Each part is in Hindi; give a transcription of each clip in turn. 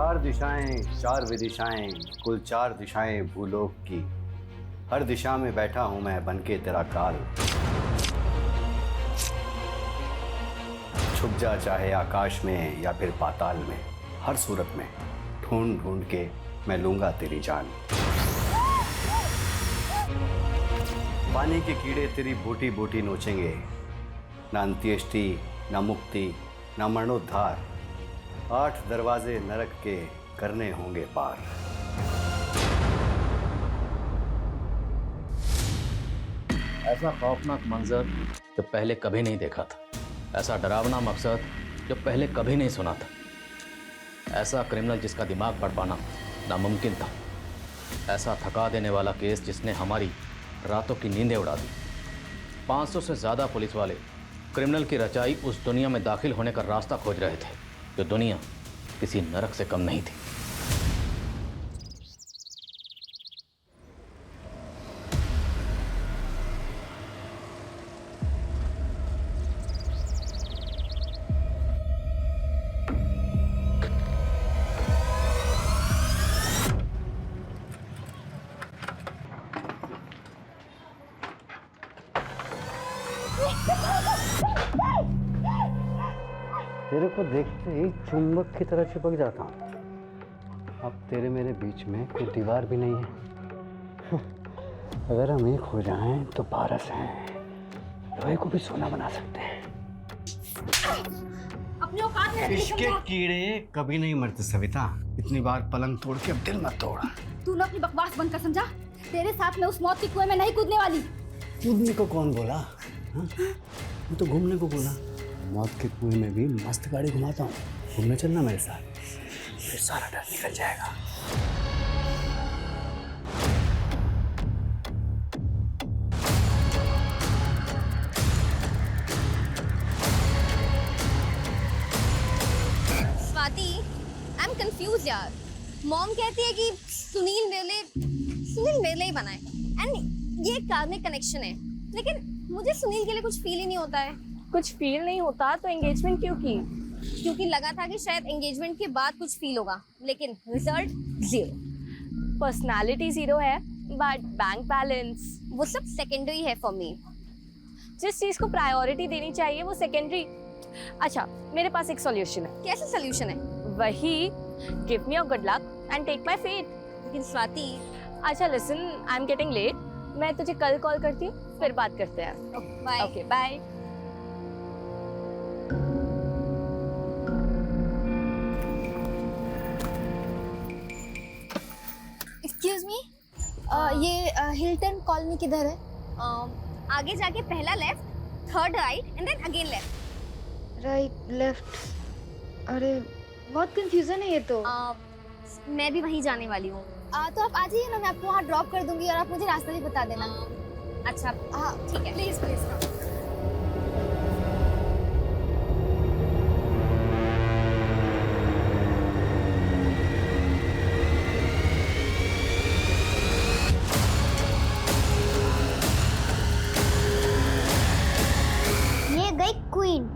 चार दिशाएं, चार विदिशाएं, कुल चार दिशाएं भूलोक की। हर दिशा में बैठा हूं मैं बनके तेरा काल। छुप जा चाहे आकाश में या फिर पाताल में, हर सूरत में ढूंढ ढूंढ के मैं लूंगा तेरी जान। पानी के कीड़े तेरी बूटी बूटी नोचेंगे, ना अंत्येष्टि, ना मुक्ति, ना मरणोद्धार। 8 दरवाजे नरक के करने होंगे पार। ऐसा खौफनाक मंजर जो पहले कभी नहीं देखा था, ऐसा डरावना मकसद जो पहले कभी नहीं सुना था, ऐसा क्रिमिनल जिसका दिमाग पढ़ पाना नामुमकिन था, ऐसा थका देने वाला केस जिसने हमारी रातों की नींदें उड़ा दी। 500 से ज़्यादा पुलिस वाले क्रिमिनल की रचाई उस दुनिया में दाखिल होने का रास्ता खोज रहे थे, जो दुनिया किसी नरक से कम नहीं थी। तेरे को देखते ही चुंबक की तरह चिपक जाता हूँ। अब तेरे मेरे बीच में कोई दीवार भी नहीं है। अगर हम एक हो जाएं तो पारस हैं, लोहे को भी सोना बना सकते हैं। अपने औकात में इश्क के कीड़े कभी नहीं मरते सविता। इतनी बार पलंग तोड़ के अब दिल मत तोड़ा। तू ना अपनी बकवास बंद कर, समझा? तेरे साथ मैं उस मौत के कुएं में नहीं कूदने वाली। कूदने को कौन बोला? मैं तो घूमने को बोला। मौत के कुएं में भी मस्त गाड़ी घुमाता हूँ, घूमने चलना मेरे साथ, फिर सारा डर निकल जाएगा। स्वाति, आई एम कंफ्यूज यार। मॉम कहती है कि सुनील मेरे लिए ही बनाए, एंड ये कार्मिक कनेक्शन है, लेकिन मुझे सुनील के लिए कुछ फील ही नहीं होता है। कुछ फील नहीं होता तो एंगेजमेंट क्यों की? क्योंकि लगा था कि शायद एंगेजमेंट के बाद कुछ फील होगा, लेकिन रिजल्ट 0। पर्सनालिटी 0 है बट बैंक बैलेंस वो सब सेकेंडरी है फॉर मी। जिस चीज को प्रायोरिटी देनी चाहिए वो सेकेंडरी। अच्छा, मेरे पास एक सॉल्यूशन है। कैसे सोल्यूशन है? वही, give me your good luck and take my fate. लेकिन स्वाति। अच्छा listen, I am getting late, मैं तुझे कल कॉल करती हूँ, फिर बात करते हैं। Bye. Okay bye. Excuse me, ये हिल्टन कॉलोनी किधर है? आगे जाके पहला left, third right and then again left. Right left. अरे बहुत कंफ्यूजन है ये तो। मैं भी वहीं जाने वाली हूँ। तो आप आ जाइए ना, मैं आपको वहाँ ड्रॉप कर दूंगी और आप मुझे रास्ता भी बता देना। अच्छा हाँ ठीक है, प्लीज प्लीज। ये गई क्वीन।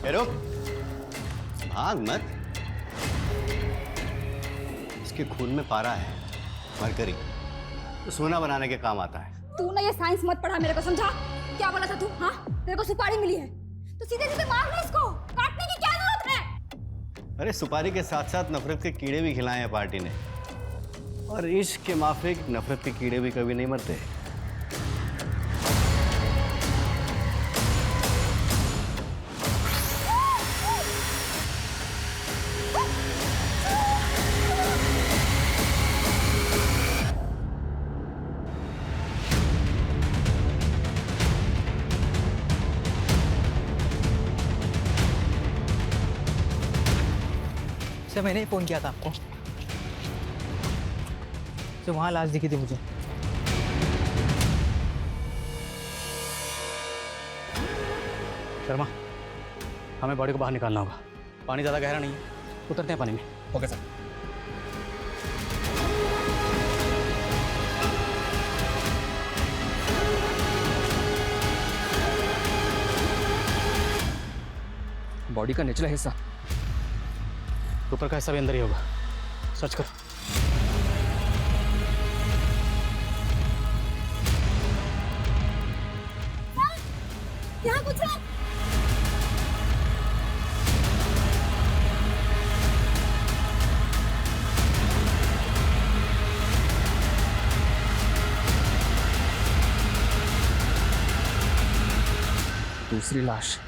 रुक, भाग मत। इसके खून में पारा है, मरकरी, तो सोना बनाने के काम आता है। तू ना ये साइंस मत पढ़ा मेरे को, समझा? क्या बोला था तू? हाँ, तेरे को सुपारी मिली है तो सीधे सीधे मार लो इसको, काटने की क्या जरूरत है? अरे सुपारी के साथ साथ नफरत के कीड़े भी खिलाए हैं पार्टी ने, और इश्क के माफिक नफरत के कीड़े भी कभी नहीं मरते। सर मैंने ही फ़ोन किया था आपको। तो वहाँ लाश दिखी थी मुझे। शर्मा, हमें बॉडी को बाहर निकालना होगा। पानी ज़्यादा गहरा नहीं है, उतरते हैं पानी में। Okay sir. बॉडी का निचला हिस्सा, ऊपर का हिस्सा भी अंदर ही होगा। सर्च करो। यहाँ कुछ है। दूसरी लाश,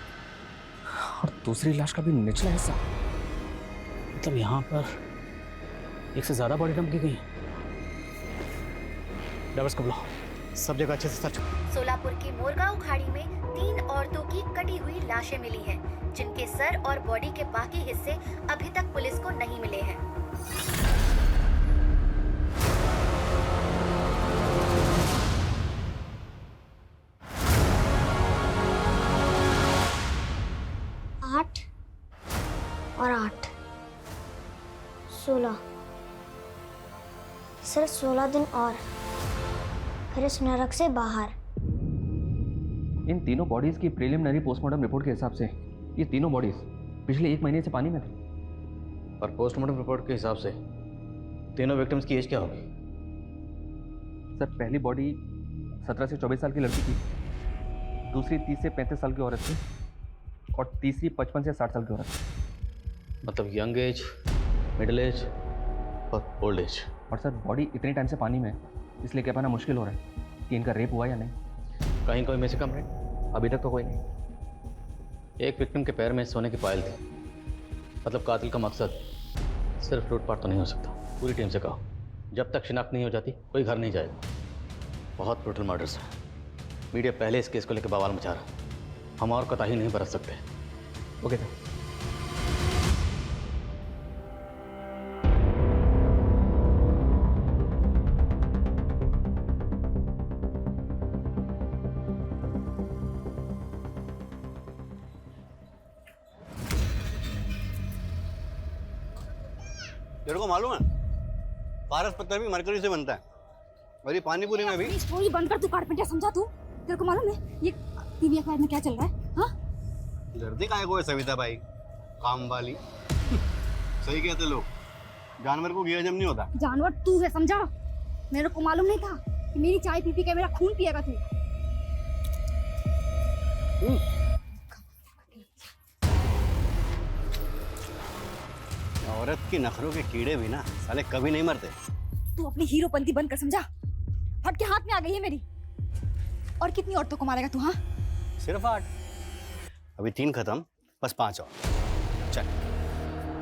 और दूसरी लाश का भी निचला हिस्सा। मतलब यहाँ पर एक से ज़्यादा बॉडी डंप की गई है। ड्राइवर्स को बुलाओ, सब जगह अच्छे से सर्च करो। सोलापुर की मोरगांव खाड़ी में 3 औरतों की कटी हुई लाशें मिली हैं, जिनके सर और बॉडी के बाकी हिस्से अभी तक पुलिस को नहीं मिले हैं। आठ और 8, 16। सिर्फ 16 दिन और फिर इस नरक से बाहर। इन तीनों बॉडीज की प्रीलिमिनरी पोस्टमार्टम रिपोर्ट के हिसाब से ये तीनों बॉडीज पिछले 1 महीने से पानी में थी। और पोस्टमार्टम रिपोर्ट के हिसाब से तीनों विक्टिम्स की एज क्या होगी? सर, पहली बॉडी 17 से 24 साल की लड़की थी, दूसरी 30 से 35 साल की औरत थी, और तीसरी 55 से 60 साल की औरत थी। मतलब यंग एज, मिडिल एज और ओल्ड एज। और सर, बॉडी इतने टाइम से पानी में है, इसलिए कह पाना मुश्किल हो रहा है कि इनका रेप हुआ या नहीं। कहीं कोई में से कम है? अभी तक तो कोई नहीं। एक विक्टिम के पैर में सोने की पायल थी। मतलब कातिल का मकसद सिर्फ लूटपाट तो नहीं हो सकता। पूरी टीम से कहो, जब तक शिनाख्त नहीं हो जाती कोई घर नहीं जाएगा। बहुत ब्रूटल मर्डर्स है। मीडिया पहले इस केस को लेकर बवाल मचा रहा। हम और कोताही नहीं बरत सकते। Okay sir. तेरे को मालूम है, पारस पत्थर भी मरकरी से बनता है, और ये पानी पूरी में भी। स्टोरी बंद कर, तू कारपेंटर समझा तू। तेरे को मालूम है ये टीवी अखबार में क्या चल रहा है? हाँ, डरती काहे को है सविता भाई, काम वाली। सही कहते लोग, जानवर को घी हजम नहीं होता। जानवर तू है, समझा? मेरे को मालूम नहीं था कि मेरी चाय पी पी के मेरा खून पिएगा तू। औरत की नखरों के कीड़े भी ना साले कभी नहीं मरते। तू अपनी हीरोपंती बंद कर, समझा? हट के हाथ में आ गई है मेरी। और कितनी औरतों को मारेगा तू? हाँ, सिर्फ 8, अभी 3 खत्म, बस 5 और। चल,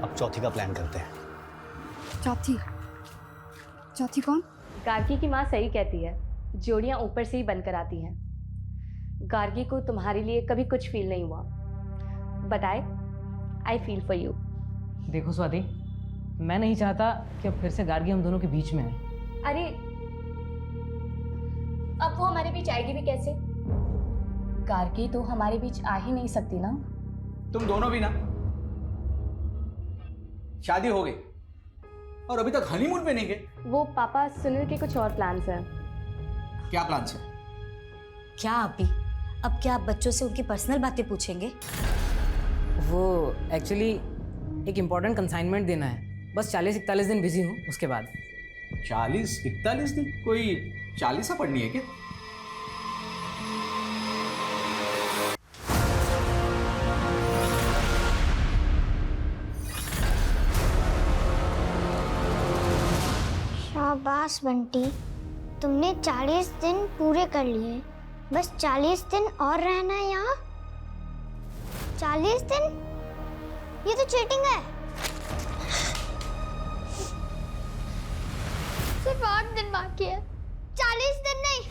अब चौथी का प्लान करते हैं। चौथी? चौथी कौन? गार्गी की माँ सही कहती है, जोड़ियाँ ऊपर से ही बनकर आती हैं। गार्गी को तुम्हारे लिए कभी कुछ फील नहीं हुआ, but I feel for you. देखो स्वाति, मैं नहीं चाहता कि अब फिर से गार्गी हम दोनों के बीच में है। अरे अब वो हमारे बीच आएगी भी कैसे? गार्गी तो हमारे बीच आ ही नहीं सकती ना। तुम दोनों भी ना, शादी हो गई और अभी तक हनीमून पे नहीं गए। वो पापा सुनील के कुछ और प्लान्स हैं। क्या प्लान्स है? क्या अभी? अब क्या आप बच्चों से उनकी पर्सनल बातें पूछेंगे? वो एक्चुअली एक इम्पॉर्टेंट कंसाइनमेंट देना है, बस 40-41 दिन बिजी हूँ, उसके बाद। 40-41 दिन? कोई 40 पढ़नी है क्या? शाबाश बंटी, तुमने 40 दिन पूरे कर लिए। बस 40 दिन और रहना है यहाँ। 40 दिन? ये तो चीटिंग है। सिर्फ 8 दिन बाकी है, 40 दिन नहीं।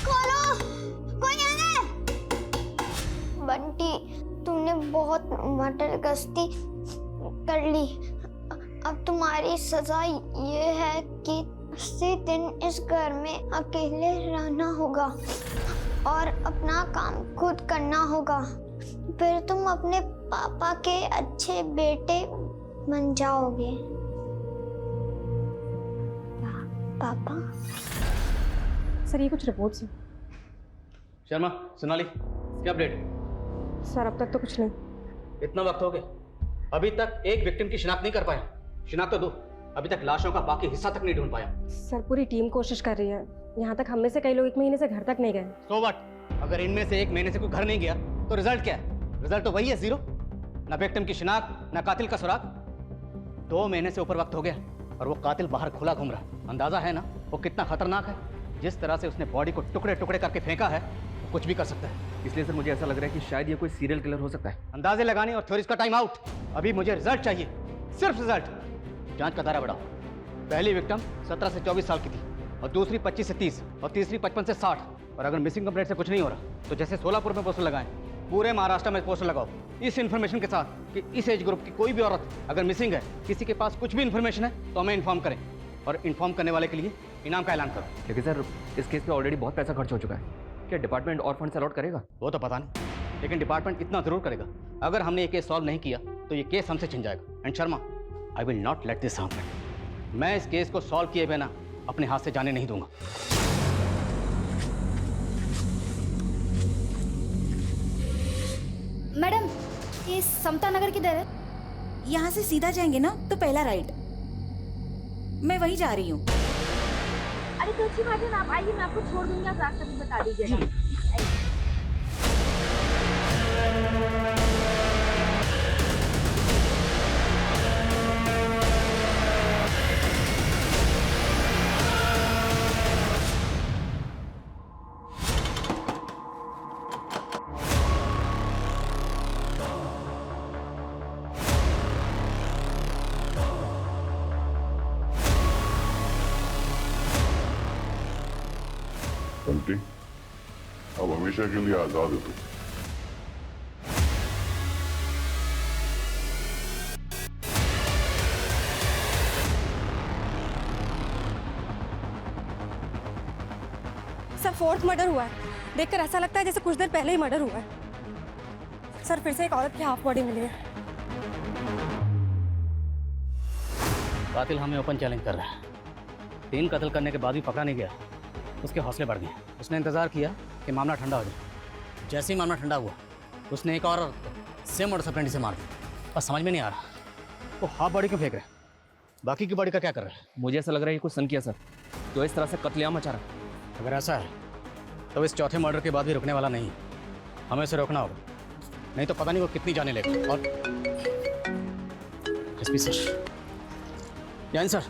खोलो, कोई है? बंटी, तुमने बहुत मटर गश्ती कर ली। अब तुम्हारी सजा ये है कि 80 दिन इस घर में अकेले रहना होगा और अपना काम खुद करना होगा, फिर तुम अपने पापा के अच्छे बेटे बन जाओगे। पापा। सर ये कुछ रिपोर्ट्स हैं। शर्मा, सोनाली, क्या अपडेट? सर अब तक तो कुछ नहीं। इतना वक्त हो गया, अभी तक एक विक्टिम की शिनाख्त नहीं कर पाए। शिनाख्त तो दो, अभी तक लाशों का बाकी हिस्सा तक नहीं ढूंढ पाया। सर पूरी टीम कोशिश कर रही है, यहाँ तक हम में से कई लोग 1 महीने से घर तक नहीं गए। So what? अगर इनमें से 1 महीने से कोई घर नहीं गया तो रिजल्ट क्या है? रिजल्ट तो वही है, 0। ना विक्टिम की शिनाख्त, ना कातिल का सुराग। 2 महीने से ऊपर वक्त हो गया और वो कातिल बाहर खुला घूम रहा है। अंदाजा है ना वो कितना खतरनाक है? जिस तरह से उसने बॉडी को टुकड़े टुकड़े करके फेंका है, वो कुछ भी कर सकता है। इसलिए सर मुझे ऐसा लग रहा है कि शायद ये कोई सीरियल किलर हो सकता है। अंदाजे लगाने और थ्योरीज का टाइम आउट। अभी मुझे रिजल्ट चाहिए, सिर्फ रिजल्ट। जांच का दायरा बढ़ाओ। पहली विक्टिम 17 से 24 साल की थी और दूसरी 25 से 30 और तीसरी 55 से 60। और अगर मिसिंग कंप्लेंट से कुछ नहीं हो रहा तो जैसे सोलापुर में पोस्टर लगाएं, पूरे महाराष्ट्र में पोस्टर लगाओ इस इन्फॉर्मेशन के साथ कि इस एज ग्रुप की कोई भी औरत अगर मिसिंग है, किसी के पास कुछ भी इन्फॉर्मेशन है तो हमें इन्फॉर्म करें और इन्फॉर्म करने वाले के लिए इनाम का ऐलान करो। लेकिन सर इस केस पे ऑलरेडी बहुत पैसा खर्च हो चुका है, क्या डिपार्टमेंट और फंड अलॉट करेगा? वो तो पता नहीं, लेकिन डिपार्टमेंट इतना जरूर करेगा। अगर हमने ये केस सॉल्व नहीं किया तो ये केस हमसे छिन जाएगा। And Sharma, I will not let this happen. मैं इस केस को सॉल्व किए बिना अपने हाथ से जाने नहीं दूंगा। मैडम, ये समता नगर किधर है? यहाँ से सीधा जाएंगे ना तो पहला राइट, मैं वहीं जा रही हूँ। अरे तो अच्छी बात है ना, आप आइए, मैं आपको छोड़ दूंगी, आप रास्ता भी बता दीजिएगा। बंटी, अब हमेशा के लिए आजाद है तू। सर 4th मर्डर हुआ है, देखकर ऐसा लगता है जैसे कुछ देर पहले ही मर्डर हुआ है। सर फिर से एक औरत की हाफ बॉडी मिली है। कातिल हमें ओपन चैलेंज कर रहा है। 3 कत्ल करने के बाद भी पकड़ा नहीं गया, उसके हौसले बढ़ गए। उसने इंतजार किया कि मामला ठंडा हो जाए। जैसे ही मामला ठंडा हुआ, उसने एक और सेम मोटर सप्रेंटी से मार दिया। और समझ में नहीं आ रहा वो हाफ बॉडी क्यों फेंक रहे, बाकी की बॉडी का क्या कर रहा है? मुझे ऐसा लग रहा है ये कुछ सन किया सर, तो इस तरह से कत्लेआम मचा रहा है। अगर ऐसा है तो इस चौथे मर्डर के बाद भी रुकने वाला नहीं। हमें इसे रोकना होगा, नहीं तो पता नहीं वो कितनी जाने लेगा। और एसपी सर, यानी सर,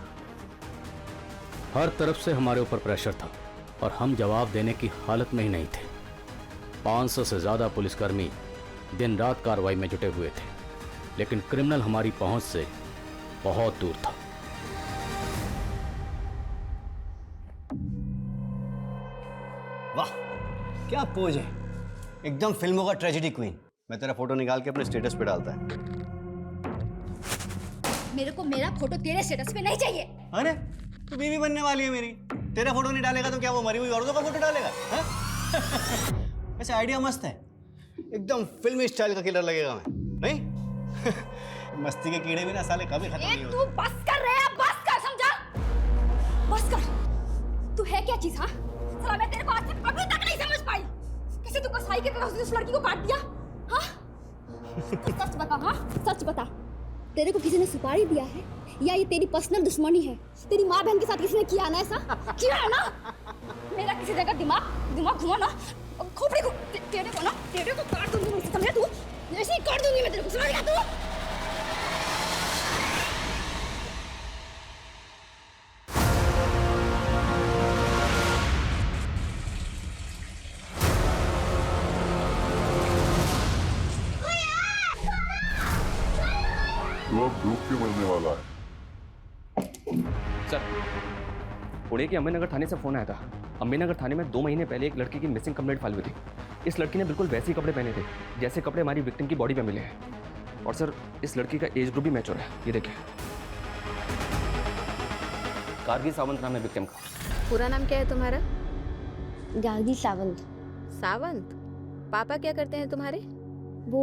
हर तरफ से हमारे ऊपर प्रेशर था और हम जवाब देने की हालत में ही नहीं थे। 500 से ज़्यादा पुलिसकर्मी दिन रात कार्रवाई में जुटे हुए थे, लेकिन क्रिमिनल हमारी पहुंच से बहुत दूर था। वाह, क्या पोज है, एकदम फिल्मों का ट्रेजेडी क्वीन। मैं तेरा फोटो निकाल के अपने स्टेटस पे डालता है। मेरे को मेरा फोटो तेरे स्टेटस पे नहीं चाहिए। अरे तू बीवी बनने वाली है मेरी, तेरा फोटो नहीं डालेगा तो क्या वो मरी हुई औरतों का फोटो डालेगा? वैसे आइडिया मस्त है, एकदम फिल्मी स्टाइल का किलर लगेगा मैं, नहीं? मस्ती के कीड़े भी ना साले कभी खत्म नहीं होते। तू बस कर रहे हैं, बस कर, समझा? बस कर। तू है क्या चीज? हाँ, साला मैं तेरे को आज तक अभी तक नहीं समझ पाई। कैसे तू कसाई की तरह उसने उस लड़की को काट दिया? हाँ? सच बता, हाँ सच बता, तेरे को किसी ने सुपारी दिया है या ये तेरी पर्सनल दुश्मनी है? तेरी माँ बहन के साथ किसी ने किया ना ऐसा? किया है ना? मेरा किसी जगह दिमाग घुमा ना, खोपड़ी को तेरे को काट दूंगी मैं, समझा तू? ऐसे ही काट दूंगी मैं तेरे को, समझ गया तू? तू अब डूब के मरने वाला है। सर, पुणे के अम्बेनगर थाने से फोन आया था। अम्बेनगर थाने में 2 महीने पहले एक लड़की की मिसिंग कंप्लेंट फाइल हुई थी। इस लड़की ने बिल्कुल वैसे ही कपड़े पहने थे जैसे कपड़े हमारी विक्टिम की बॉडी पे मिले हैं। और सर, इस लड़की का एज ग्रुप भी मैच हो रहा है, ये देखिए। गार्गी सावंत नाम है विक्टिम का। पूरा नाम क्या है तुम्हारा? गार्गी सावंत। सावंत? पापा क्या करते हैं तुम्हारे? वो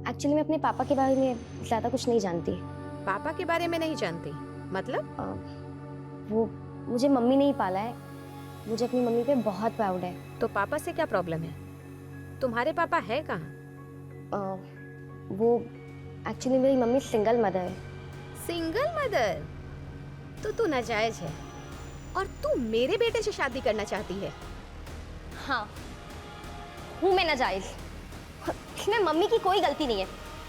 एक्चुअली मैं अपने पापा के बारे में ज़्यादा कुछ नहीं जानती। पापा के बारे में नहीं जानती मतलब? वो मुझे मम्मी ने ही पाला है, मुझे अपनी मम्मी पे बहुत प्राउड है। तो पापा से क्या प्रॉब्लम है? तुम्हारे पापा है कहाँ? वो एक्चुअली मेरी मम्मी सिंगल मदर है। Single mother? तो तू नाजायज है और तू मेरे बेटे से शादी करना चाहती है? हाँ, हूँ मैं नाजायज। इसमें मम्मी की कोई गलती नहीं है,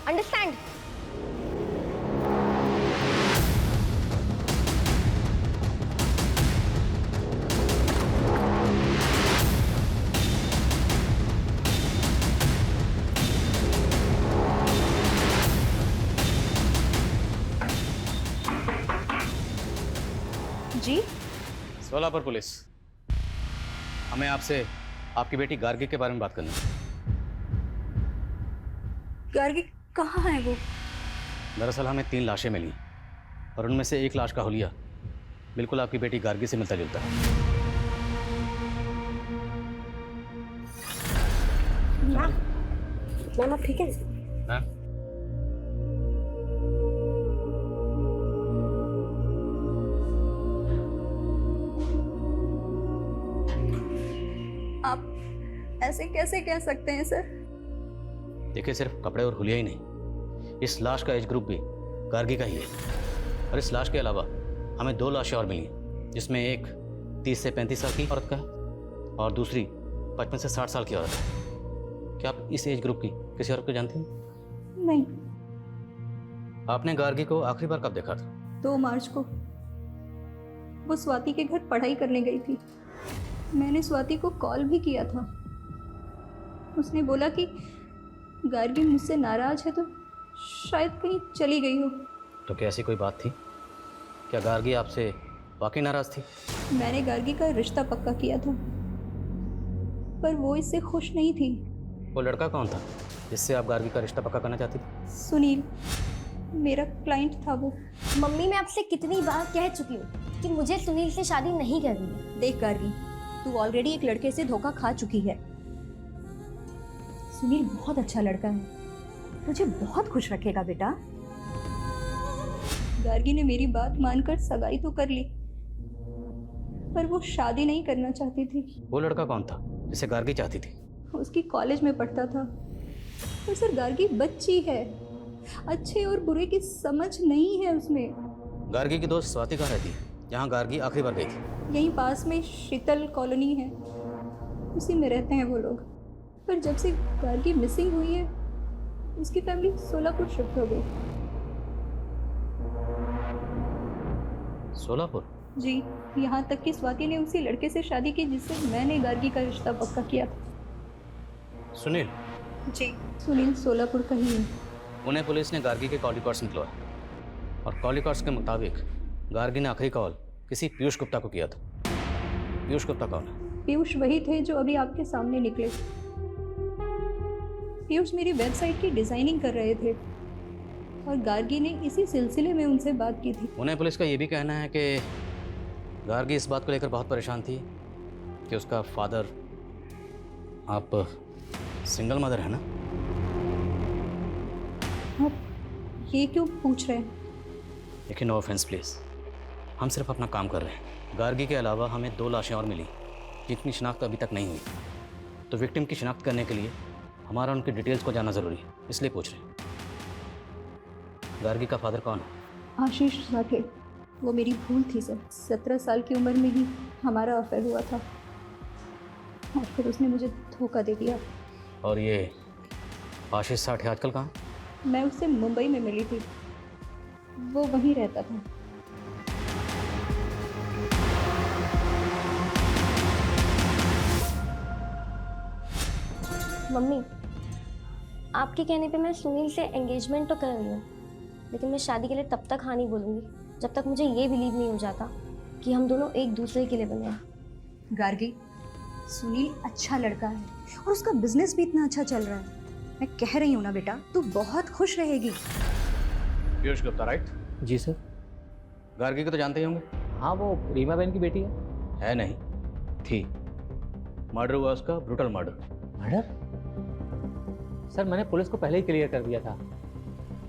अंडरस्टैंड? जी? सोलापुर पुलिस, हमें आपसे आपकी बेटी गार्गी के बारे में बात करनी है। गार्गी कहाँ है वो? दरअसल हमें 3 लाशें मिली और उनमें से एक लाश का हुलिया बिल्कुल आपकी बेटी गार्गी से मिलता जुलता है। मैम आप ठीक है? मैम, आप ऐसे कैसे कह सकते हैं सर? देखिए, सिर्फ कपड़े और हुलिया ही नहीं, इस लाश का एज ग्रुप भी गार्गी का ही है। और इस लाश के अलावा हमें 2 लाशें और मिली हैं, जिसमें एक 30 से 35 साल की औरत का है और दूसरी 55 से 60 साल की औरत है। क्या आप इस एज ग्रुप की किसी औरत को जानती हैं? नहीं। आपने गार्गी को आखिरी बार कब देखा था? 2 मार्च को। वो स्वाति के घर पढ़ाई करने गई थी। मैंने स्वाति को कॉल भी किया था। उसने बोला कि गार्गी मुझसे नाराज है तो शायद कहीं चली गई हो। तो क्या ऐसी कोई बात थी? क्या गार्गी आपसे वाकई नाराज थी? मैंने गार्गी का रिश्ता पक्का किया था, पर वो इससे खुश नहीं थी। वो लड़का कौन था जिससे आप गार्गी का रिश्ता पक्का करना चाहती थी? सुनील, मेरा क्लाइंट था वो। मम्मी, मैं आपसे कितनी बार कह चुकी हूँ कि मुझे सुनील से शादी नहीं करनी है। देख गार्गी, तू ऑलरेडी एक लड़के से धोखा खा चुकी है। सुनील बहुत अच्छा लड़का है, तुझे बहुत खुश रखेगा बेटा। गार्गी ने मेरी बात मानकर सगाई तो कर ली, पर वो शादी नहीं करना चाहती थी। वो लड़का कौन था जिसे गार्गी चाहती थी? उसकी कॉलेज में पढ़ता था। पर सर, गार्गी बच्ची है, अच्छे और बुरे की समझ नहीं है उसमें। गार्गी की दोस्त स्वाति कहाँ रहती है, जहाँ गार्गी आखिरी बार गई थी? यहीं पास में शीतल कॉलोनी है, उसी में रहते हैं वो लोग। पर जब से गार्गी मिसिंग हुई है, उसकी फैमिली सोलापुर शिफ्ट हो गई। सोलापुर? जी, यहाँ तक कि स्वाति ने उसी लड़के से शादी की जिससे मैंने गार्गी का रिश्ता पक्का किया था। सुनील? जी, सुनील सोलापुर का ही है। पुणे पुलिस ने गार्गी के कॉल रिकॉर्ड्स निकलवाए और कॉल रिकॉर्ड्स के मुताबिक गार्गी ने आखिरी कॉल किसी पीयूष गुप्ता को किया था। पीयूष गुप्ता कौन है? पीयूष वही थे जो अभी आपके सामने निकले। पीयूष मेरी वेबसाइट की डिजाइनिंग कर रहे थे और गार्गी ने इसी सिलसिले में उनसे बात की थी। पुणे पुलिस का ये भी कहना है कि गार्गी इस बात को लेकर बहुत परेशान थी कि उसका फादर, आप सिंगल मदर है ना? आप ये क्यों पूछ रहे हैं? देखिए, नो ऑफेंस प्लीज़, हम सिर्फ अपना काम कर रहे हैं। गार्गी के अलावा हमें 2 लाशें और मिली जिनकी शिनाख्त अभी तक नहीं हुई, तो विक्टिम की शिनाख्त करने के लिए हमारा उनकी डिटेल्स को जानना ज़रूरी है, इसलिए पूछ रहे हैं। गार्गी का फादर कौन है? आशीष साठे। वो मेरी भूल थी सर। 17 साल की उम्र में ही हमारा अफेयर हुआ था और फिर उसने मुझे धोखा दे दिया। और ये आशीष साठे आजकल कहाँ? मैं उससे मुंबई में मिली थी, वो वहीं रहता था। मम्मी, आपके कहने पे मैं सुनील से एंगेजमेंट तो कर रही हूँ, लेकिन मैं शादी के लिए तब तक हाँ नहीं बोलूँगी जब तक मुझे ये बिलीव नहीं हो जाता कि हम दोनों एक दूसरे के लिए बने हैं। गार्गी, सुनील अच्छा लड़का है और उसका बिजनेस भी इतना अच्छा चल रहा है। मैं कह रही हूँ ना बेटा, तू बहुत खुश रहेगी। पीयूष गुप्ता, राइट? जी सर। गार्गी को तो जानते ही होंगे? हाँ, वो रीमा बहन की बेटी है नहीं, थी। मर्डर हुआ उसका, ब्रूटल मर्डर। मर्डर? सर मैंने पुलिस को पहले ही क्लियर कर दिया था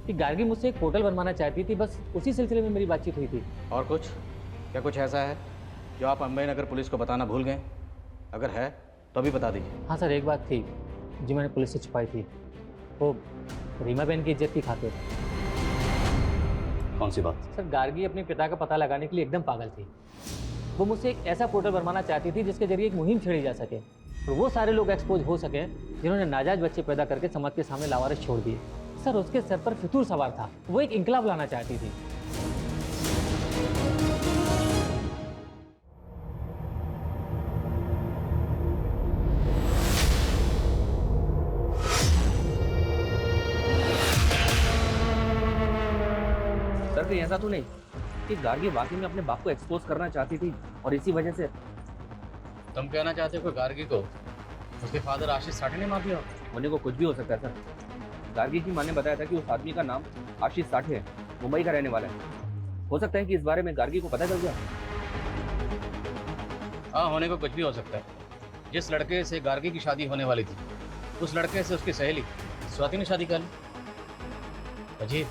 कि गार्गी मुझसे एक पोर्टल बनवाना चाहती थी, बस उसी सिलसिले में मेरी बातचीत हुई थी। और कुछ? क्या कुछ ऐसा है जो आप अम्बई नगर पुलिस को बताना भूल गए? अगर है तो अभी बता दीजिए। हाँ सर, एक बात थी जो मैंने पुलिस से छुपाई थी, वो रीमा बहन की इज्जत की खातिर। कौन सी बात? सर गार्गी अपने पिता का पता लगाने के लिए एकदम पागल थी। वो मुझसे एक ऐसा पोर्टल बनवाना चाहती थी जिसके जरिए एक मुहिम छेड़ी जा सके और वो सारे लोग एक्सपोज हो सके जिन्होंने नाजायज बच्चे पैदा करके समाज के सामने लावारिस छोड़ दिए। सर उसके सर पर फितूर सवार था, वो एक इंकलाब लाना चाहती थी। सर कहीं ऐसा तो नहीं कि गार्गी वाकई में अपने बाप को एक्सपोज करना चाहती थी और इसी वजह से? तुम कहना चाहते हो कि गार्गी को उसके फादर आशीष साठे ने मार दिया? होने को कुछ भी हो सकता है सर। गार्गी की माँ ने बताया था कि उस आदमी का नाम आशीष साठे है, मुंबई का रहने वाला है। हो सकता है कि इस बारे में गार्गी को पता चल गया। हाँ, होने को कुछ भी हो सकता है। जिस लड़के से गार्गी की शादी होने वाली थी, उस लड़के से उसकी सहेली स्वाति ने शादी कर ली। अजीब।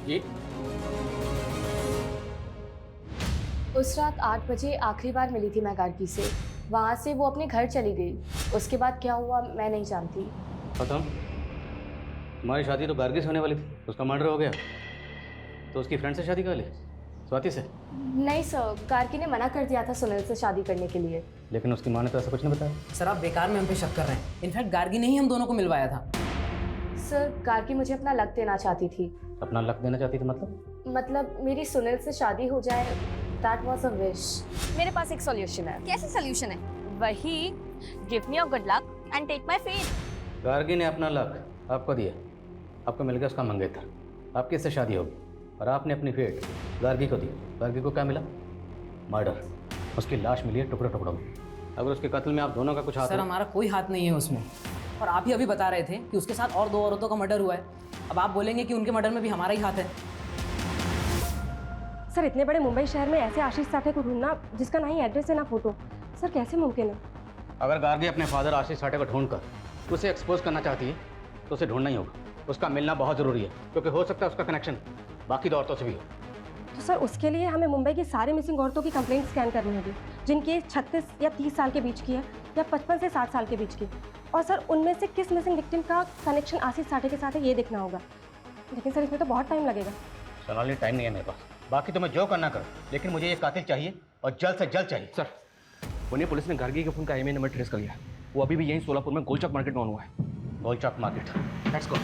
जी उस रात 8 बजे आखिरी बार मिली थी मैं गार्गी से। वहाँ से वो अपने घर चली गई। उसके बाद क्या हुआ मैं नहीं जानती। खत्म। तुम्हारी शादी तो गार्गी से होने वाली थी, उसका मर्डर हो गया तो उसकी फ्रेंड से शादी कर ली, स्वाति से? नहीं सर, गार्गी ने मना कर दिया था सुनील से शादी करने के लिए। लेकिन उसकी माँ ने तो ऐसा कुछ नहीं बताया। सर आप बेकार में हम पे शक कर रहे हैं। इनफैक्ट गार्गी ने ही हम दोनों को मिलवाया था। सर गार्गी मुझे अपना लक देना चाहती थी। अपना लक देना चाहती थी? मतलब मेरी सुनील से शादी हो जाए, दैट वाज अ विश। मेरे पास एक सॉल्यूशन है। कैसे सोल्यूशन है? वही, give me your good luck and take my faith. Gargi ने अपना लक आपको दिया, आपको मिल गया उसका मंगेतर, आपकी इससे शादी होगी, और आपने अपनी फेट गार्गी को दी। गार्गी को क्या मिला? मर्डर। उसकी लाश मिली है टुकड़ों टुकड़ों में। अगर उसके कत्ल में आप दोनों का कुछ हाथ सर हमारा कोई हाथ नहीं है उसमें। और आप ही अभी बता रहे थे कि उसके साथ और 2 औरतों का मर्डर हुआ है। अब आप बोलेंगे कि उनके मर्डर में भी हमारा ही हाथ है। सर इतने बड़े मुंबई शहर में ऐसे आशीष साठे को ढूंढना जिसका ना ही एड्रेस है ना फोटो, सर कैसे मुमकिन है? अगर गार्गी अपने फादर आशीष साठे को ढूंढकर उसे एक्सपोज करना चाहती है तो उसे ढूंढना ही होगा। उसका मिलना बहुत ज़रूरी है, क्योंकि हो सकता है उसका कनेक्शन बाकी 2 औरतों से भी हो। तो सर उसके लिए हमें मुंबई की सारी मिसिंग औरतों की कंप्लेंट स्कैन करनी होगी, जिनकी एज 36 या 30 साल के बीच की है, या 55 से 60 साल के बीच की। और सर उनमें से किस मिसिंग विक्टिम का कनेक्शन आशीष साठे के साथ है ये देखना होगा। लेकिन सर इसमें तो बहुत टाइम लगेगा। सोनाली टाइम नहीं है मेरे पास। बाकी तुम्हें जो करना करो, लेकिन मुझे ये कातिल चाहिए और जल्द से जल्द चाहिए। सर पुणे पुलिस ने गार्गी के फोन का IMEI नंबर ट्रेस कर लिया। वो अभी भी यहीं सोलापुर में गोलचक मार्केट में ऑन हुआ है। गोलचक मार्केट, लेट्स गो।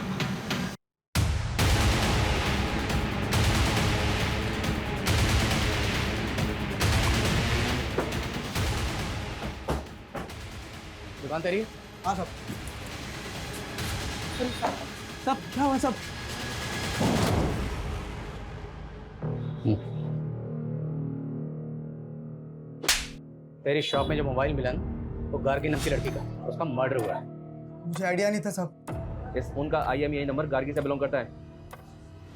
दुकान तेरी है? हाँ सब। सब क्या हुआ सब? तेरी शॉप में जो मोबाइल मिला ना, वो गार्गी नाम की लड़की का, उसका मर्डर हुआ है। मुझे आइडिया नहीं था सब। इस फोन का IMEI नंबर गार्गी से बिलोंग करता है।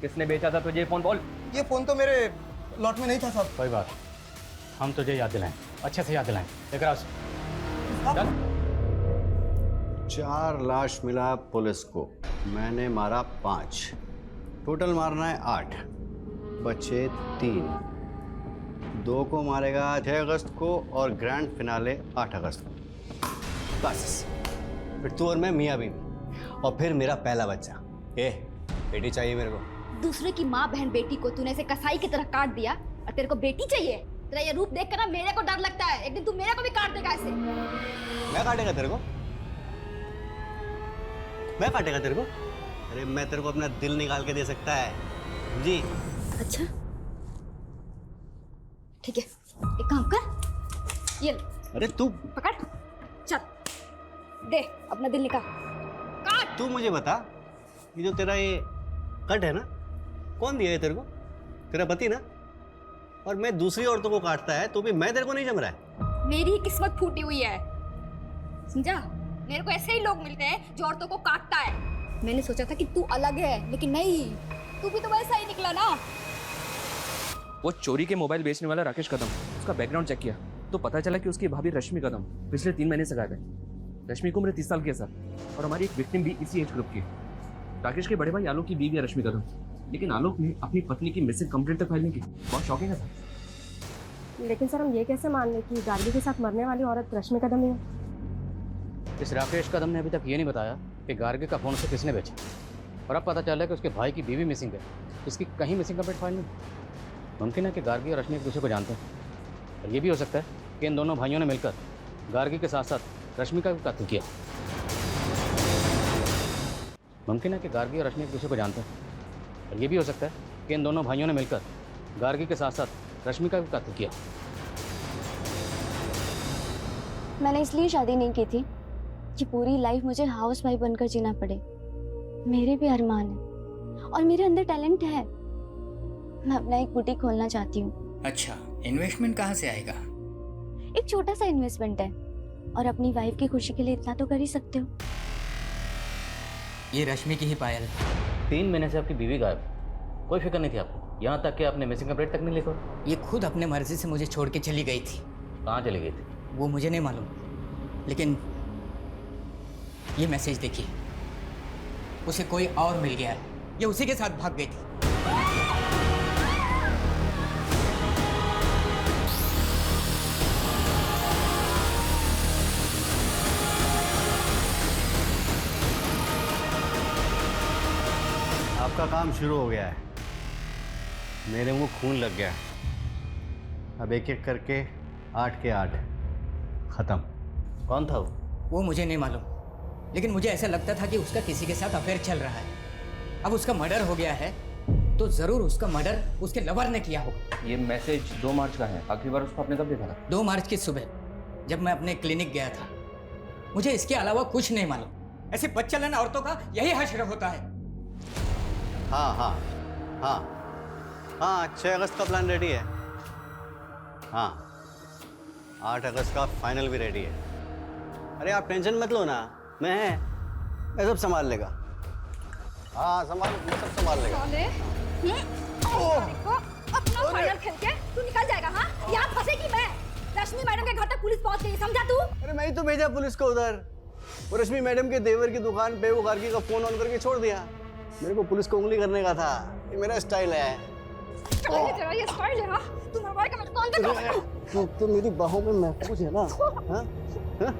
किसने बेचा था तुझे ये फोन? बोल। ये फोन तो मेरे लॉट में नहीं था सब। कोई बात, हम तुझे याद दिलाएं, अच्छे से याद दिलाएं। लेकर आओ। चल। 4 लाश मिला पुलिस को, मैंने मारा 5, टोटल मारना है 8, बचे 3। 2 को मारेगा 6 अगस्त को और ग्रैंड फिनाले 8 अगस्त को। बस फिर तू और मैं मियाँ बीवी, और फिर मेरा पहला बच्चा। बेटी चाहिए मेरे को। दूसरे की माँ बहन बेटी को तूने ऐसे कसाई की तरह काट दिया और तेरे को बेटी चाहिए? तेरा ये रूप देखकर ना मेरे को डर लगता है, एक दिन तू मेरे को भी काट देगा ऐसे। मैं काटेगा तेरे को? मैं काटेगा तेरे को? अरे मैं तेरे को अपना दिल निकाल के दे सकता है। जी। अच्छा ठीक है, एक काम कर, ये ले, अरे तू पकड़, चल दे अपना दिल निकाल। तू मुझे बता, ये जो तेरा ये कट है ना, कौन दिया है तेरे को? तेरा पति ना? और मैं दूसरी औरतों को काटता है तो भी मैं तेरे को नहीं जम रहा है। मेरी किस्मत फूटी हुई है, समझा? मेरे को ऐसे ही लोग मिलते हैं जो औरतों को काटता है। मैंने सोचा था कि तू अलग है, लेकिन नहीं, तू भी तो वैसा ही निकला ना। वो चोरी के मोबाइल बेचने वाला राकेश कदम, उसका बैकग्राउंड चेक किया तो पता चला कि उसकी भाभी रश्मि कदम पिछले 3 महीने से गायब है। रश्मि की उम्र 30 साल की है सर, और हमारी एक विक्टिम भी इसी एज ग्रुप की है। राकेश के बड़े भाई आलोक की बीवी है रश्मि कदम, लेकिन आलोक ने अपनी पत्नी की मिसिंग कंप्लेंट तक फाइल नहीं की। बहुत शॉकिंग है सर। लेकिन सर हम ये कैसे मान लें कि गार्गी के साथ मरने वाली औरत रश्मि कदम ही है? इस राकेश कदम ने अभी तक ये नहीं बताया कि गार्गी का फ़ोन उसे किसने बेचा, और अब पता चला है कि उसके भाई की बीवी मिसिंग है, इसकी कहीं मिसिंग कंप्लेंट फाइल नहीं। मुमकिन है कि गार्गी और रश्मि एक दूसरे को जानते हैं, और ये भी हो सकता है कि इन दोनों भाइयों ने मिलकर गार्गी के साथ साथ रश्मि का भी कत्ल किया। मुमकिन है कि गार्गी और रश्मि एक दूसरे को जानते हैं, और ये भी हो सकता है कि इन दोनों भाइयों ने मिलकर गार्गी के साथ साथ रश्मि का भी कत्ल किया। मैंने इसलिए शादी नहीं की थी कि पूरी लाइफ मुझे हाउस वाइफ बनकर जीना पड़े। मेरे भी अरमान है और मेरे अंदर टैलेंट है। मैं अपना एक बुटीक खोलना चाहती हूँ। अच्छा, इन्वेस्टमेंट कहाँ से आएगा? एक छोटा सा इन्वेस्टमेंट है, और अपनी वाइफ की खुशी के लिए इतना तो कर ही सकते हो। ये रश्मि की ही पायल। 3 महीने से आपकी बीवी गायब, कोई फिक्र नहीं थी आपको, यहाँ तक कि आपने मिसिंग कंप्लेंट तक नहीं लिखा। ये खुद अपने मर्जी से मुझे छोड़ के चली गई थी। कहाँ चली गई थी? वो मुझे नहीं मालूम, लेकिन ये मैसेज देखिए, उसे कोई और मिल गया है, ये उसी के साथ भाग गई थी। आपका काम शुरू हो गया है, मेरे मुंह खून लग गया। अब एक एक करके 8 के 8 खत्म। कौन था वो मुझे नहीं मालूम, लेकिन मुझे ऐसा लगता था कि उसका किसी के साथ अफेयर चल रहा है। अब उसका मर्डर हो गया है तो जरूर उसका मर्डर उसके लवर ने किया होगा। ये मैसेज 2 मार्च का है। आखिरी बार उसको आपने कब देखा था? 2 मार्च की सुबह, जब मैं अपने क्लिनिक गया था। मुझे इसके अलावा कुछ नहीं मालूम। ऐसे बच्चालन औरतों का यही हश्र होता है। हाँ हाँ हाँ हाँ, 6 अगस्त का प्लान रेडी है। हाँ, 8 अगस्त का फाइनल भी रेडी है। अरे आप टेंशन मत लो ना, मैं सब संभाल लेगा। हाँ मैं सब संभाल लेगा। अपना फाइनल खेल के तू निकल जाएगा। हाँ, यहाँ फंसेगी मैं। रश्मि मैडम के घर तक पुलिस पहुंच गई, समझा तू? अरे मैं ही तो भेजा पुलिस को उधर। वो रश्मि मैडम के देवर की दुकान पे वो गार्गी का फोन ऑन करके छोड़ दिया। मेरे को पुलिस को उंगली करने का था, ये मेरा स्टाइल है। तेरा ये स्टाइल है? हाँ, तू मरवाए का मेरे कौन तो मेरी बाहों में महफूज है ना? हाँ? हाँ?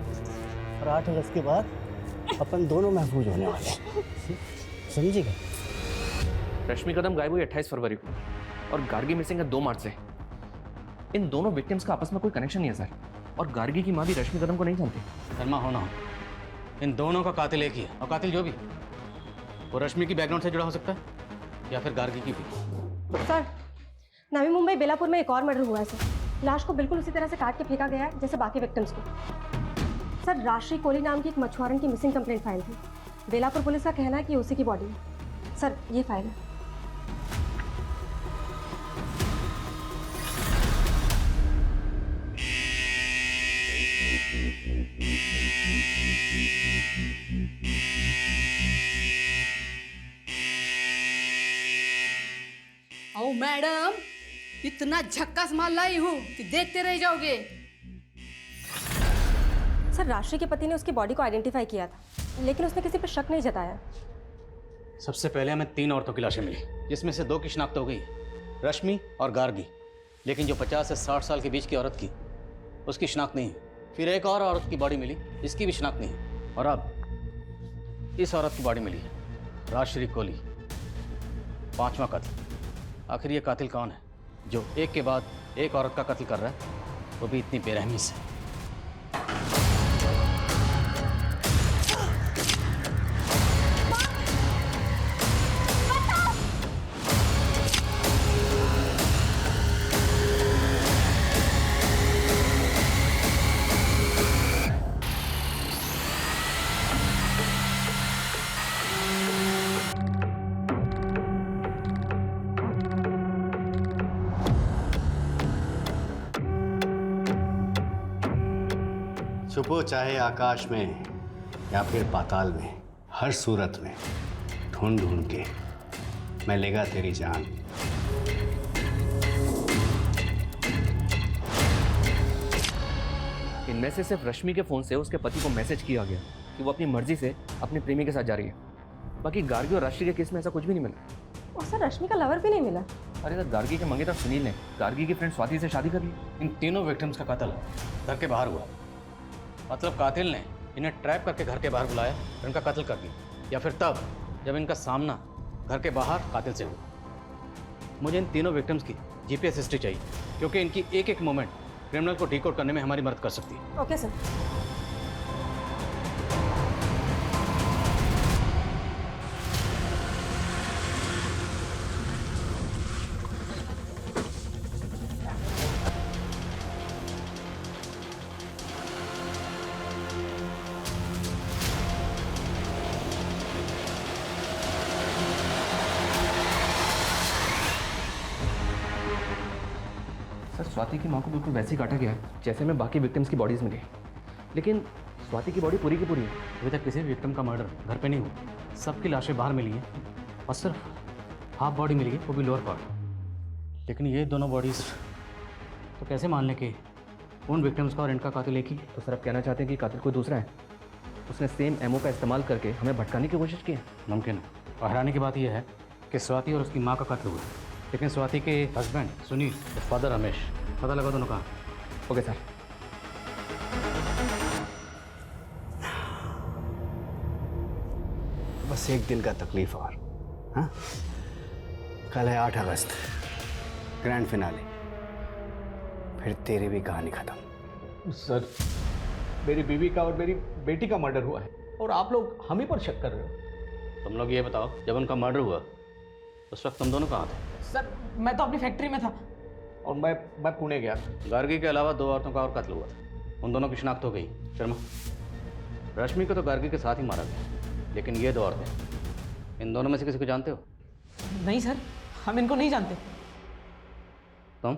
और 8 अगस्त के बाद अपन दोनों महफूज होने वाले हैं, समझिएगा? रश्मि कदम गायब हुई 28 फरवरी को, और गार्गी मिसिंग है 2 मार्च से। इन दोनों विक्टिम्स का आपस में कोई कनेक्शन नहीं है सर, और गार्गी की माँ भी रश्मि कदम को नहीं जानती। शर्मा हो ना हो, इन दोनों का कातिल एक ही है, और कातिल जो भी वो रश्मि की बैकग्राउंड से जुड़ा हो सकता है या फिर गार्गी की भी। सर, नवी मुंबई बेलापुर में एक और मर्डर हुआ है सर। लाश को बिल्कुल उसी तरह से काट के फेंका गया है जैसे बाकी विक्टिम्स को। सर, राशि कोहली नाम की एक मछुआरन की मिसिंग कंप्लेंट फाइल थी। बेलापुर पुलिस का कहना है कि उसी की बॉडी है। सर, ये फाइल है। ओ मैडम, इतना झक्कास माल लाई हूँ कि देखते रह जाओगे। सर, राशि के पति ने उसकी बॉडी को आइडेंटिफाई किया था, लेकिन उसने किसी पर शक नहीं जताया। सबसे पहले हमें 3 औरतों की लाशें मिली, जिसमें से 2 की शिनाख्त हो गई, रश्मि और गार्गी। लेकिन जो 50 से 60 साल के बीच की औरत की, उसकी शिनाख्त नहीं है। फिर एक और औरत की बॉडी मिली, इसकी भी शिनाख्त नहीं है। और अब इस औरत की बॉडी मिली है, राजश्री कोहली। 5वां कत्ल। आखिर ये कातिल कौन है जो एक के बाद एक औरत का कत्ल कर रहा है, वो भी इतनी बेरहमी से? छुपो चाहे आकाश में या फिर पाताल में, हर सूरत में ढूंढ ढूंढ के मैं लेगा तेरी जान। इनमें से सिर्फ रश्मि के फ़ोन से उसके पति को मैसेज किया गया कि वो अपनी मर्जी से अपने प्रेमी के साथ जा रही है। बाकी गार्गी और राशि के केस में ऐसा कुछ भी नहीं मिला। और सर रश्मि का लवर भी नहीं मिला। अरे सर, गार्गी के मंगेतर सुनील ने गार्गी की फ्रेंड स्वाति से शादी कर ली। इन तीनों विक्टिम्स का कत्ल घर के बाहर हुआ। मतलब कातिल ने इन्हें ट्रैप करके घर के बाहर बुलाया और इनका कत्ल कर दिया, या फिर तब जब इनका सामना घर के बाहर कातिल से हुआ। मुझे इन तीनों विक्टिम्स की जीपीएस हिस्ट्री चाहिए, क्योंकि इनकी एक एक मोमेंट क्रिमिनल को डिकोड करने में हमारी मदद कर सकती है। Okay sir. सर, स्वाति की माँ को बिल्कुल वैसे ही काटा गया है जैसे में बाकी विक्टिम्स की बॉडीज मिली, लेकिन स्वाति की बॉडी पूरी की पूरी है। अभी तक किसी भी विक्टिम का मर्डर घर पे नहीं हुआ। सबकी लाशें बाहर मिली हैं और सिर्फ हाफ बॉडी मिली है, वो भी लोअर पार्ट। लेकिन ये दोनों बॉडीज तो कैसे मान लें कि उन विक्टिम्स का और इनका कातिल एक ही है? तो सर, आप कहना चाहते हैं कि कातिल कोई दूसरा है? उसने सेम एमओ का इस्तेमाल करके हमें भटकाने की कोशिश की है। मुमकिन है। और हैरानी की बात यह है कि स्वाति और उसकी माँ का कत्ल हुआ, लेकिन स्वाति के हस्बैंड सुनील, फादर रमेश, पता लगा दोनों कहाँ। Okay sir. बस एक दिन का तकलीफ और। हाँ, कल है 8 अगस्त, ग्रैंड फिनाले, फिर तेरी भी कहानी खत्म। सर, मेरी बीवी का और मेरी बेटी का मर्डर हुआ है और आप लोग हम ही पर शक कर रहे हो। तुम लोग ये बताओ, जब उनका मर्डर हुआ उस वक्त तुम दोनों कहाँ थे? सर, मैं तो अपनी फैक्ट्री में था। और मैं पुणे गया था। गार्गी के अलावा 2 औरतों का और कत्ल हुआ था। उन दोनों की शिनाख्त हो गई। शर्मा, रश्मि को तो गार्गी के साथ ही मारा गया, लेकिन ये 2 औरतें, इन दोनों में से किसी को जानते हो? नहीं सर, हम इनको नहीं जानते। तुम?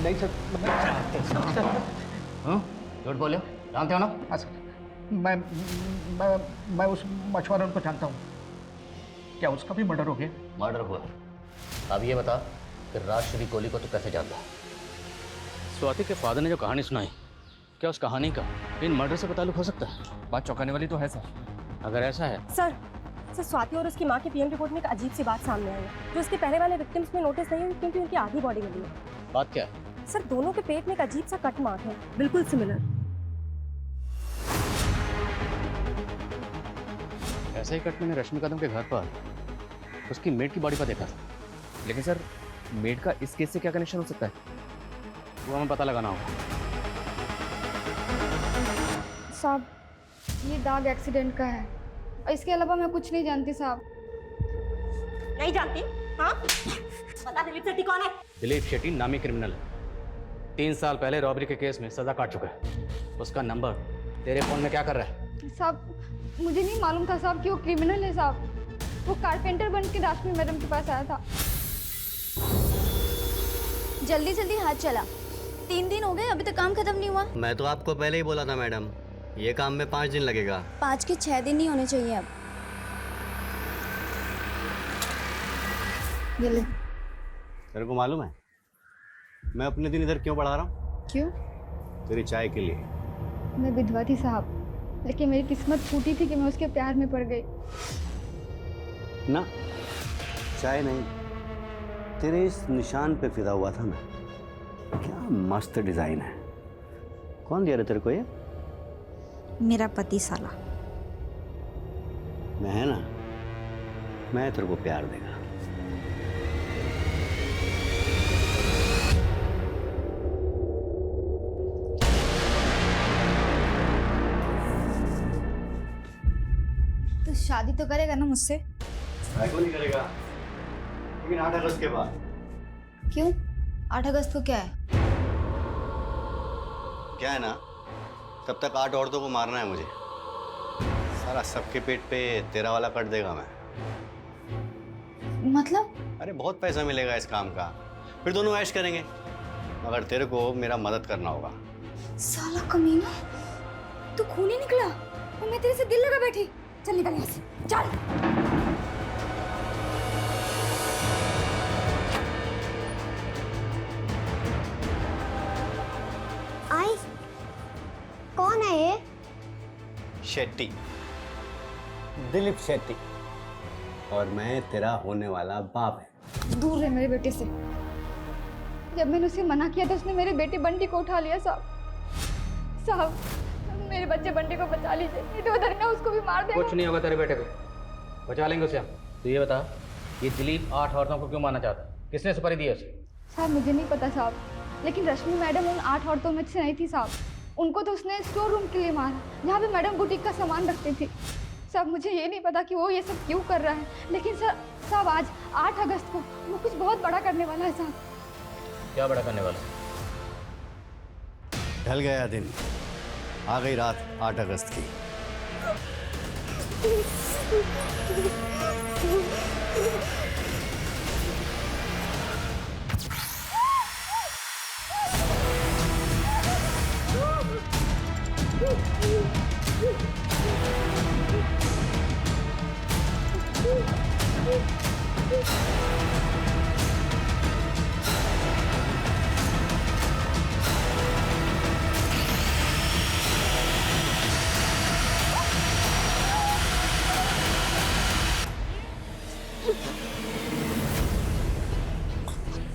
नहीं सर, हाँ, झूठ बोले, जानते हो ना? हाँ सर, मैं उस मछुआरों को जानता हूँ। क्या उसका भी मर्डर हो गया? मर्डर हुआ। अब ये बता कि राजश्री कोहली को तो कैसे जानता? स्वाति के फादर ने जो कहानी सुनाई, क्या उस कहानी का इन मर्डर से ताल्लुक हो सकता है? बात चौंकाने वाली तो है सर। अगर ऐसा है सर, स्वाति और उसकी माँ की पीएम रिपोर्ट में एक अजीब सी बात सामने आई है जो उसके पहले वाले विक्टिम्स में नोटिस नहीं हुई, क्योंकि उनकी आधी बॉडी मिली है। बात क्या है? सर, दोनों के पेट में एक अजीब सा कट मार्क है, बिल्कुल सिमिलर। ऐसा ही कट मैंने रश्मि कदम के घर पर उसकी मेड की बॉडी पर देखा था। लेकिन सर, मेड का इस केस से क्या कनेक्शन हो सकता है? वो हमें पता लगाना होगा। साहब, ये दाग एक्सीडेंट का है और इसके अलावा मैं कुछ नहीं जानती साहब। नहीं जानती? हाँ? पता दिलीप शेट्टी कौन है? दिलीप शेट्टी नामी क्रिमिनल है। 3 साल पहले रॉबरी के केस में सजा काट चुका है। उसका नंबर तेरे फोन में क्या कर रहा है? साहब, मुझे नहीं मालूम था साहब कि वो क्रिमिनल है साहब। वो कारपेंटर बन के राशमि मैडम के पास आया था। जल्दी जल्दी हाथ चला। 3 दिन हो गए, अभी तक काम खत्म नहीं हुआ। मैं तो आपको पहले ही बोला था मैडम, ये काम में 5 दिन लगेगा। 5 के 6 दिन नहीं होने चाहिए अब। ये ले। तेरे को मालूम है मैं अपने दिन इधर क्यों बढ़ा रहा हूँ? क्यों? तेरी चाय के लिए। मैं विधवा थी साहब, लेकिन मेरी किस्मत फूटी थी कि मैं उसके प्यार में पड़ गई। ना, चाय नहीं, तेरे इस निशान पे फिदा हुआ था मैं। क्या मस्त डिजाइन है। कौन दिया रे तेरे को ये? मेरा पति साला। मैं है ना, मैं तेरे को प्यार देगा। तो शादी तो करेगा ना मुझसे? क्यों नहीं करेगा, लेकिन 8 अगस्त के बाद। क्यों? 8 अगस्त को क्या है? क्या है ना, तब तक 8 औरतों को मारना है मुझे। सारा सबके पेट पे तेरा वाला कट देगा मैं। मतलब? अरे बहुत पैसा मिलेगा इस काम का, फिर दोनों ऐश करेंगे, मगर तेरे को मेरा मदद करना होगा। साला कमीना। तू खून ही निकला और मैं तेरे से दिल लगा बैठी। चल निकल यहाँ से, चल। आई, कौन है ये? शेट्टी, दिलीप शेट्टी, और मैं तेरा होने वाला बाप है। दूर रहे मेरे बेटे से। जब मैंने उसे मना किया तो उसने मेरे बेटे बंटी को उठा लिया। साहब मेरे बच्चे बंटी को बचा लीजिए, नहीं तो उधर ना उसको भी मार देगा। कुछ नहीं होगा तेरे बेटे को, बचा लेंगे उसे हम। तो ये बता, ये दिलीप 8 औरतों को क्यों मारना चाहता है? किसने सुपारी दी है उसे? साहब मुझे नहीं पता साहब, लेकिन रश्मि मैडम उन 8 औरतों में से नहीं थी साहब। उनको तो उसने स्टोर रूम के लिए मारा, जहाँ पे मैडम बुटीक का सामान रखती थी। साहब मुझे ये नहीं पता कि वो ये सब क्यों कर रहा है, लेकिन साहब आज 8 अगस्त को वो कुछ बहुत बड़ा करने वाला है साहब। क्या बड़ा करने वाला? ढल गया दिन, आ गई रात 8 अगस्त की।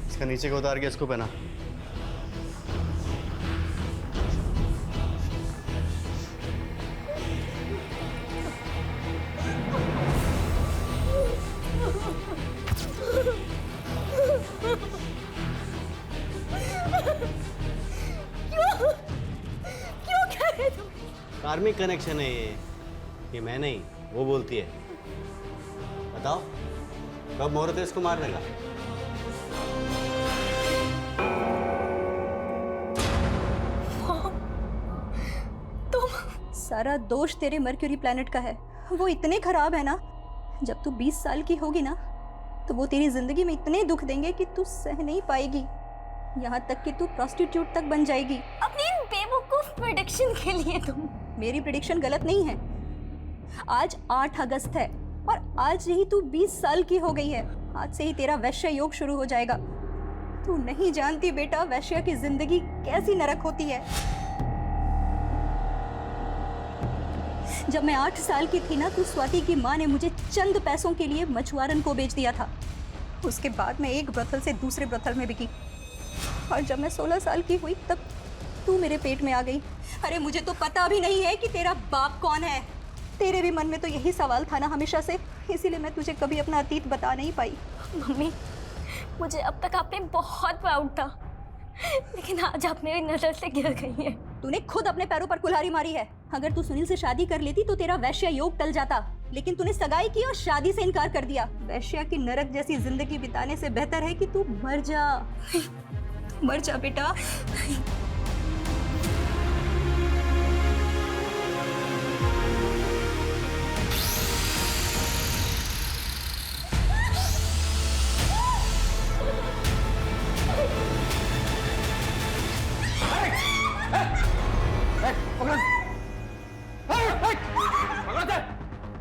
इसका नीचे का उतार के इसको पहना। क्यों कह रहे तुम? कार्मिक कनेक्शन है ये मैं नहीं, वो बोलती है। बताओ कब मुहूर्त है इसको मारने का? सारा दोष तेरे मर्क्यूरी प्लैनेट का है। वो इतने खराब है ना, जब तू 20 साल की होगी ना तो वो तेरी जिंदगी में इतने दुख देंगे कि तू सह नहीं पाएगी। यहाँ तक कि तू प्रोस्टिट्यूट तक बन जाएगी। अपनी इन बेवकूफ प्रेडिक्शन के लिए तुम। मेरी प्रेडिक्शन गलत नहीं है। आज 8 अगस्त है और आज ही तू 20 साल की हो गई है। आज से ही तेरा वैश्य योग शुरू हो जाएगा। तू नहीं जानती बेटा, वैश्य की जिंदगी कैसी नरक होती है। जब मैं 8 साल की थी ना, तो स्वाति की माँ ने मुझे चंद पैसों के लिए मछुआरन को बेच दिया था। उसके बाद मैं एक ब्रथल से दूसरे ब्रथल में बिकी, और जब मैं 16 साल की हुई तब तू मेरे पेट में आ गई। अरे मुझे तो पता भी नहीं है कि तेरा बाप कौन है। तेरे भी मन में तो यही सवाल था ना हमेशा से, इसीलिए मैं तुझे कभी अपना अतीत बता नहीं पाई। मम्मी, मुझे अब तक आप पे बहुत प्राउड था, लेकिन आज आप मेरी नजर से गिर गई है। तूने खुद अपने पैरों पर कुल्हाड़ी मारी है। अगर तू सुनील से शादी कर लेती तो तेरा वैश्य योग टल जाता, लेकिन तूने सगाई की और शादी से इनकार कर दिया। वैश्य की नरक जैसी जिंदगी बिताने से बेहतर है कि तू मर जा। मर जा बेटा।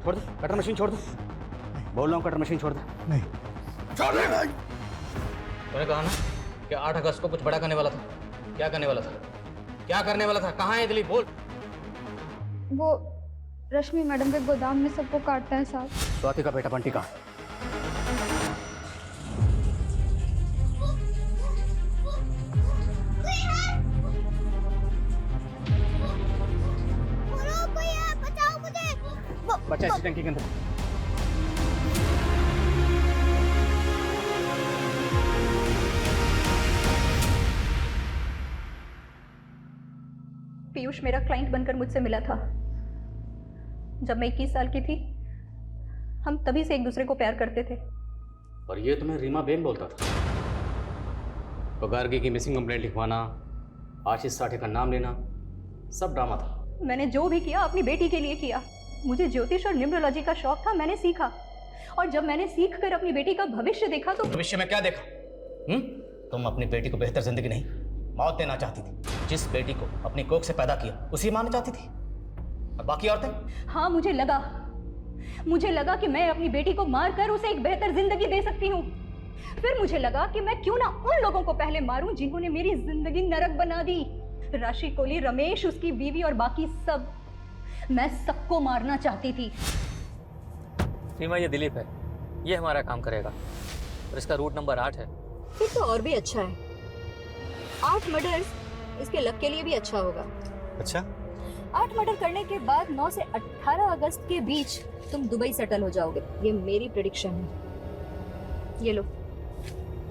छोड़ दे कटर मशीन, छोड़ दे। बोल रहा हूँ कटर मशीन छोड़ दे। नहीं छोड़ दे। तूने कहा ना कि 8 अगस्त को कुछ बड़ा करने वाला था। क्या करने वाला था? क्या करने वाला था? कहाँ है दिलीप? बोल। वो रश्मि मैडम के गोदाम में सबको काटता है साहब। स्वाति का बेटा बंटी कहाँ? बच्चा इसी टंकी के अंदर। पीयूष मेरा क्लाइंट बनकर मुझसे मिला था जब मैं 21 साल की थी। हम तभी से एक दूसरे को प्यार करते थे। और ये तुम्हें रीमा बेन बोलता था? तो गार्गी की मिसिंग कंप्लेंट लिखवाना, आशीष साठे का नाम लेना, सब ड्रामा था। मैंने जो भी किया अपनी बेटी के लिए किया। मुझे ज्योतिष और न्यूमरोलॉजी का शौक था, मैंने सीखा। और जब मैंने सीख कर अपनी बेटी का भविष्य देखा तो भविष्य में क्या देखा? तुम अपनी बेटी को बेहतर जिंदगी नहीं, मौत देना चाहती थी। जिस बेटी को अपनी कोख से पैदा किया उसी मारना चाहती थी। और बाकी औरतें? हाँ, मुझे लगा कि मैं अपनी बेटी को मारकर उसे एक बेहतर जिंदगी दे सकती हूँ। फिर मुझे लगा कि मैं क्यों ना उन लोगों को पहले मारूं जिन्होंने मेरी जिंदगी नरक बना दी। राशि कोली, रमेश, उसकी बीवी और बाकी सब। मैं सबको मारना चाहती थी। सीमा, ये दिलीप है, ये हमारा काम करेगा और इसका रूट नंबर 8 है। फिर तो और भी अच्छा है। 8 मर्डर्स इसके लक के लिए भी अच्छा होगा। अच्छा, 8 मर्डर करने के बाद 9 से 18 अगस्त के बीच तुम दुबई सेटल हो जाओगे। ये मेरी प्रेडिक्शन है। ये लो,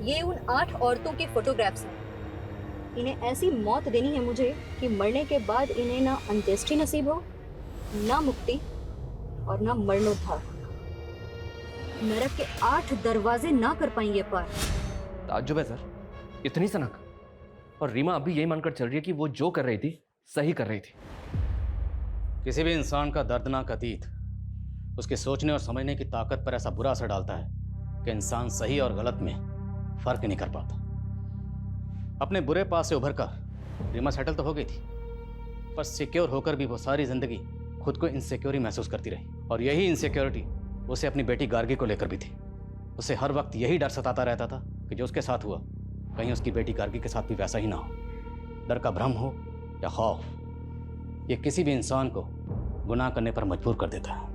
ये उन 8 औरतों के फोटोग्राफ्स हैं। इन्हें ऐसी मौत देनी है मुझे कि मरने के बाद इन्हें ना अंत्येष्टि नसीब हो, ना मुक्ति और ना मरणोद्धार। नरक के 8 दरवाजे ना कर पाएंगे पार। ताज्जुब है सर, इतनी सनक। और रीमा अभी यही मानकर चल रही है कि वो जो कर रही थी सही कर रही थी। किसी भी इंसान का दर्दनाक अतीत उसके सोचने और समझने की ताकत पर ऐसा बुरा असर डालता है कि इंसान सही और गलत में फर्क नहीं कर पाता। अपने बुरे पास से उभर कर रीमा सेटल तो हो गई थी, पर सिक्योर होकर भी वो सारी जिंदगी खुद को इनसिक्योर ही महसूस करती रही। और यही इनसिक्योरिटी उसे अपनी बेटी गार्गी को लेकर भी थी। उसे हर वक्त यही डर सताता रहता था कि जो उसके साथ हुआ कहीं उसकी बेटी गार्गी के साथ भी वैसा ही ना हो। डर का भ्रम हो या खौफ, ये किसी भी इंसान को गुनाह करने पर मजबूर कर देता है।